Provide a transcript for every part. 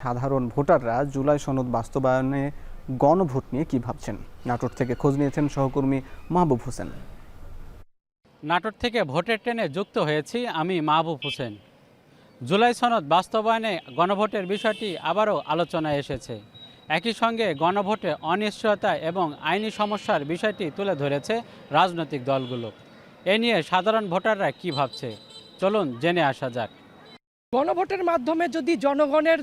সাধারণ ভোটাররা জুলাই সনদ বাস্তবায়নে গণভোট নিয়ে কি ভাবছেন? নাটোর থেকে খোঁজ নিয়েছেন সহকর্মী মাহবুব হোসেন। নাটোর থেকে ভোটের ট্রেনে যুক্ত হয়েছি আমি মাহবুব হোসেন। জুলাই সনদ বাস্তবায়নে গণভোটের বিষয়টি আবারও আলোচনায় এসেছে। একই সঙ্গে গণভোটে অনিশ্চয়তা এবং আইনি সমস্যার বিষয়টি তুলে ধরেছে রাজনৈতিক দলগুলো। এ নিয়ে সাধারণ ভোটাররা কি ভাবছে, চলুন জেনে আসা যাক। গণভোটের মাধ্যমে যদি জনগণের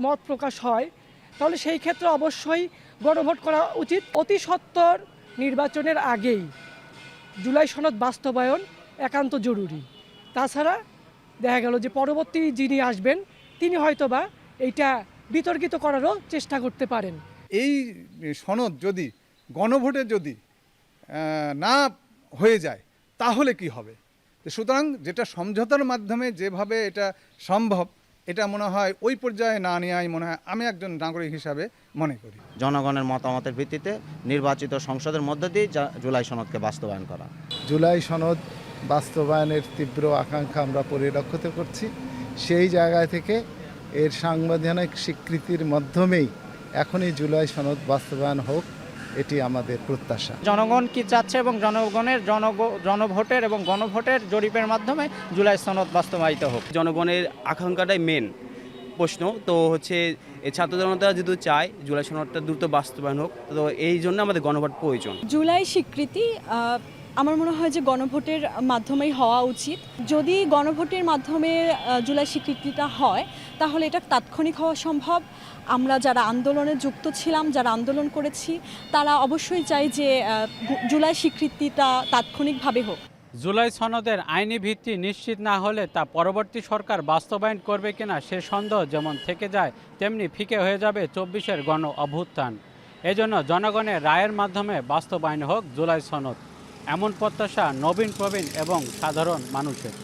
মত প্রকাশ হয়, তাহলে সেই ক্ষেত্রে অবশ্যই গণভোট করা উচিত। অতি সত্বর নির্বাচনের আগেই জুলাই সনদ বাস্তবায়ন একান্ত জরুরি। তাছাড়া দেখা গেল যে পরবর্তী যিনি আসবেন তিনি হয়তোবা এইটা বিতর্কিত করারও চেষ্টা করতে পারেন। এই সনদ যদি গণভোটে যদি না হয়ে যায় তাহলে কি হবে? সুতরাং যেটা সমঝোতার মাধ্যমে যেভাবে এটা সম্ভব, এটা মনে হয় ওই পর্যায়ে না নেওয়াই মনে হয় আমি একজন নাগরিক হিসাবে মনে করি। জনগণের মতামতের ভিত্তিতে নির্বাচিত সংসদের মধ্য দিয়ে জুলাই সনদকে বাস্তবায়ন করা। জুলাই সনদ বাস্তবায়নের তীব্র আকাঙ্ক্ষা আমরা পরিলক্ষিত করছি। সেই জায়গা থেকে এর সাংবিধানিক স্বীকৃতির মাধ্যমেই এখনই জুলাই সনদ বাস্তবায়ন হোক, এটি আমাদের প্রত্যাশা। জনগণ কি চাচ্ছে এবং জনগণের জনভোটের এবং গণভোটের জরিপের মাধ্যমে জুলাই সনদ বাস্তবায়িত হোক। জনগণের আকাঙ্ক্ষাটাই মেন প্রশ্ন। তো ছাত্র জনতা যদি চায় জুলাই সনদটা দ্রুত বাস্তবায়ন হোক, তো এই জন্য আমাদের গণভোট প্রয়োজন। জুলাই স্বীকৃতি আমার মনে হয় যে গণভোটের মাধ্যমেই হওয়া উচিত। যদি গণভোটের মাধ্যমে জুলাই স্বীকৃতিটা হয় তাহলে এটা তাৎক্ষণিক হওয়া সম্ভব। আমরা যারা আন্দোলনে যুক্ত ছিলাম, যারা আন্দোলন করেছি, তারা অবশ্যই চাই যে জুলাই স্বীকৃতিটা তাৎক্ষণিকভাবে হোক। জুলাই সনদের আইনি ভিত্তি নিশ্চিত না হলে তা পরবর্তী সরকার বাস্তবায়ন করবে কিনা সে সন্দেহ যেমন থেকে যায়, তেমনি ফিকে হয়ে যাবে 24-এর গণ অভ্যুত্থান। এজন্য জনগণের রায়ের মাধ্যমে বাস্তবায়ন হোক জুলাই সনদ, এমন প্রত্যাশা নবীন প্রবীণ এবং সাধারণ মানুষের।